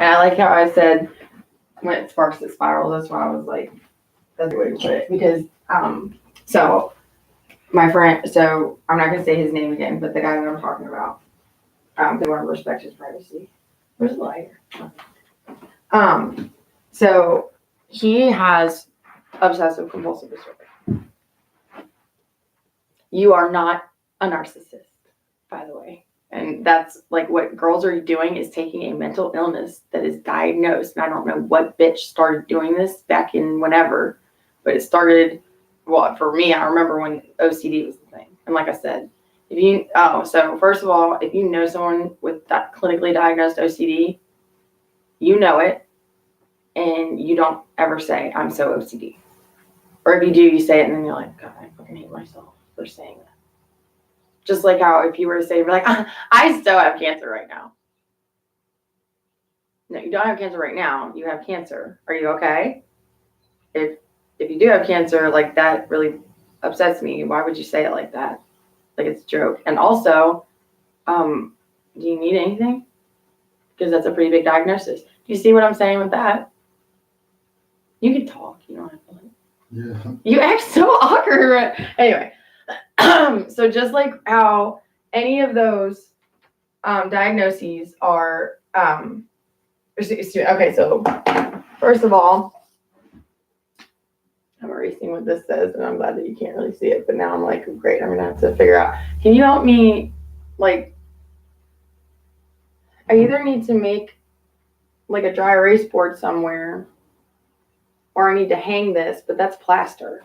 And I like how I said when it sparks, it spirals. That's why I was like, that's the way to put it. Because, so my friend, so I'm not going to say his name again, but the guy that I'm talking about, they want to respect his privacy. Where's the lighter? So he has obsessive compulsive disorder. You are not a narcissist, by the way. And that's like what girls are doing is taking a mental illness that is diagnosed. And I don't know what bitch started doing this back in whenever, but it started, well, for me, I remember when OCD was the thing. And like I said, so first of all, if you know someone with that clinically diagnosed OCD, you know it, and you don't ever say, I'm so OCD. Or if you do, you say it, and then you're like, God, I fucking hate myself for saying that. Just like how if you were to say, like, I still have cancer right now. No, you don't have cancer right now. You have cancer. Are you okay? If you do have cancer, like that really upsets me. Why would you say it like that? Like it's a joke. And also, do you need anything? Because that's a pretty big diagnosis. Do you see what I'm saying with that? You can talk. You don't have to. Yeah. You act so awkward. Anyway. So just like how any of those diagnoses are okay, so first of all, I'm erasing what this says, and I'm glad that you can't really see it, but now I'm like, great, I'm gonna have to figure out. Can you help me, like, I either need to make like a dry erase board somewhere, or I need to hang this, but that's plaster.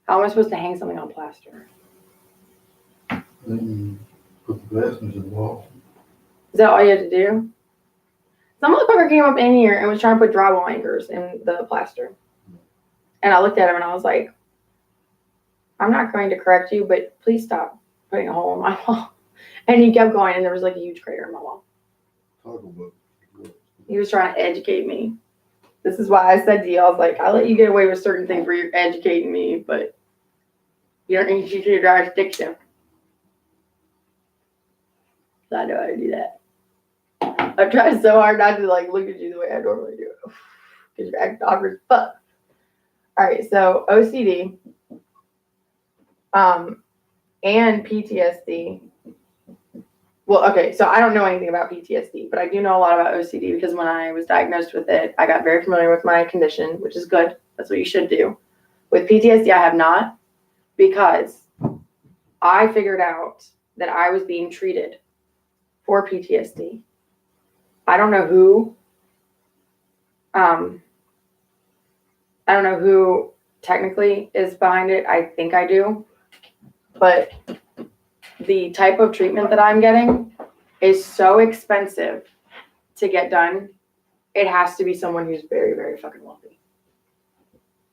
How am I supposed to hang something on plaster? Then you put the fasteners in the wall. Is that all you had to do? Some motherfucker came up in here and was trying to put drywall anchors in the plaster. And I looked at him and I was like, I'm not going to correct you, but please stop putting a hole in my wall. And he kept going, and there was like a huge crater in my wall. Talk about what? He was trying to educate me. This is why I said to you, I was like, I'll let you get away with certain things where you're educating me, but you don't need to use your jurisdiction. So I know how to do that. I've tried so hard not to like look at you the way I normally do. Because you're acting awkward as fuck. Alright, so OCD and PTSD. Well, okay, so I don't know anything about PTSD, but I do know a lot about OCD because when I was diagnosed with it, I got very familiar with my condition, which is good. That's what you should do. With PTSD, I have not, because I figured out that I was being treated for PTSD. I don't know who technically is behind it. I think I do. But the type of treatment that I'm getting is so expensive to get done. It has to be someone who's very, very fucking wealthy.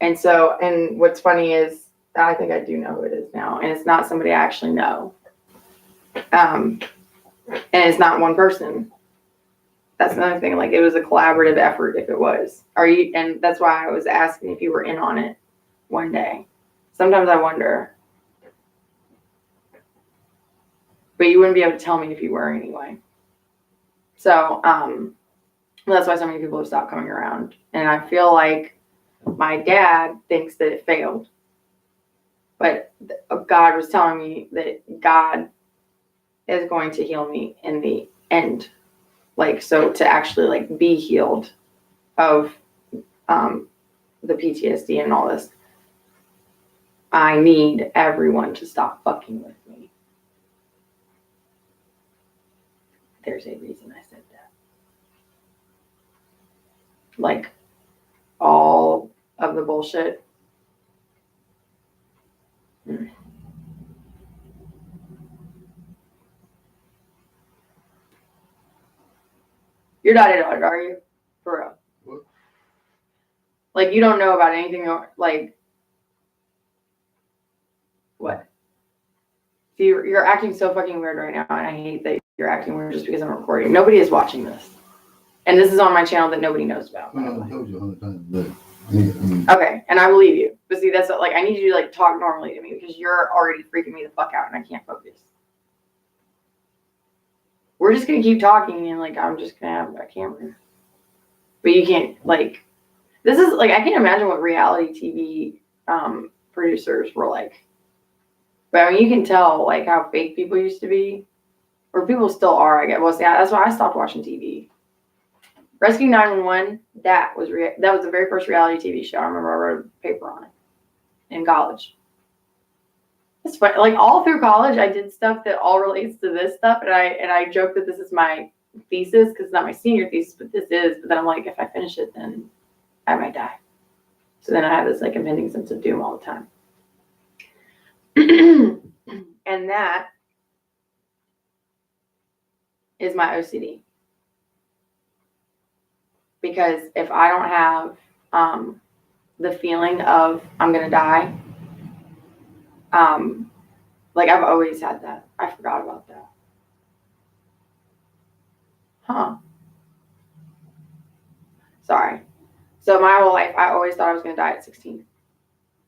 And so, and what's funny is I think I do know who it is now. And it's not somebody I actually know. And it's not one person. That's another thing. Like, it was a collaborative effort if it was. And that's why I was asking if you were in on it one day. Sometimes I wonder. But you wouldn't be able to tell me if you were anyway. So, that's why so many people have stopped coming around. And I feel like my dad thinks that it failed. But God was telling me that God is going to heal me in the end. Like, so to actually like be healed of the PTSD and all this, I need everyone to stop fucking with me. There's a reason I said that. Like, all of the bullshit. You're not in on it, are you? For real. What? Like, you don't know about anything, like, what? See, you're acting so fucking weird right now, and I hate that you're acting weird just because I'm recording. Nobody is watching this. And this is on my channel that nobody knows about. Well, I told you 100 times today. Okay, and I believe you. But see, that's like, I need you to like talk normally to me because you're already freaking me the fuck out and I can't focus. we're just gonna keep talking and like I'm just gonna have a camera. But you can't like this is like I can't imagine what reality TV producers were like. But I mean you can tell like how fake people used to be. Or people still are, I guess. Well, see, that's why I stopped watching TV. Rescue 911, that was the very first reality TV show. I remember I wrote a paper on it in college. It's funny, like all through college, I did stuff that all relates to this stuff, and I joke that this is my thesis because it's not my senior thesis, but this is. But then I'm like, if I finish it, then I might die. So then I have this like impending sense of doom all the time, and that is my OCD. Because if I don't have the feeling of I'm gonna die, like I've always had that. I forgot about that. Huh. Sorry. So my whole life, I always thought I was gonna die at 16.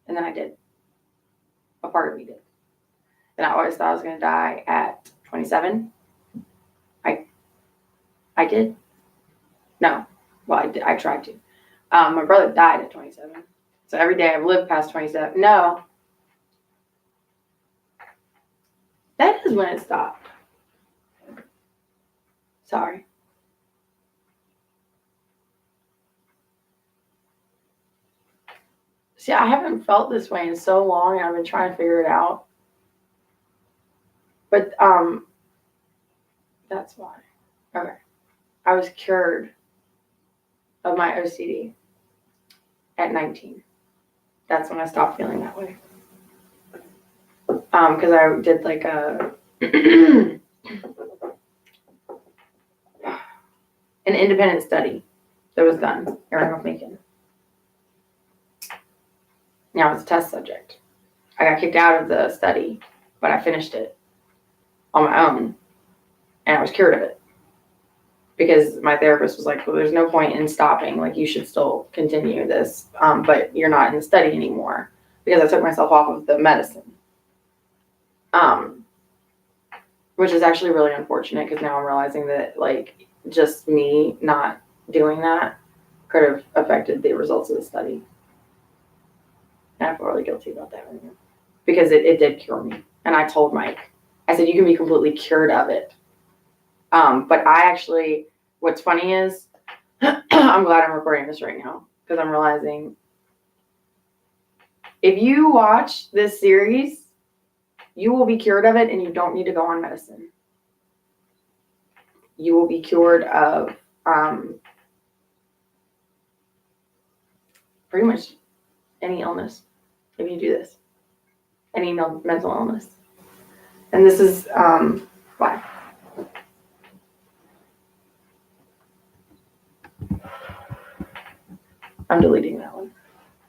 And then I did. A part of me did. And I always thought I was gonna die at 27. I did. No. Well, I did. I tried to. My brother died at 27. So every day I've lived past 27. No. That is when it stopped. Sorry. See, I haven't felt this way in so long, and I've been trying to figure it out. But that's why. Okay. I was cured of my OCD at 19. That's when I stopped feeling that way. Because I did like a an independent study that was done. Erin Macon. Now it's a test subject. I got kicked out of the study, but I finished it on my own, and I was cured of it. Because my therapist was like, well, there's no point in stopping. Like, you should still continue this, but you're not in the study anymore. Because I took myself off of the medicine. Which is actually really unfortunate because now I'm realizing that, like, just me not doing that could have affected the results of the study. And I feel really guilty about that right now. Because it did cure me. And I told Mike, I said, you can be completely cured of it. But I actually, what's funny is, I'm glad I'm recording this right now because I'm realizing if you watch this series, you will be cured of it and you don't need to go on medicine. You will be cured of pretty much any illness if you do this, any mental illness. And this is why. I'm deleting that one.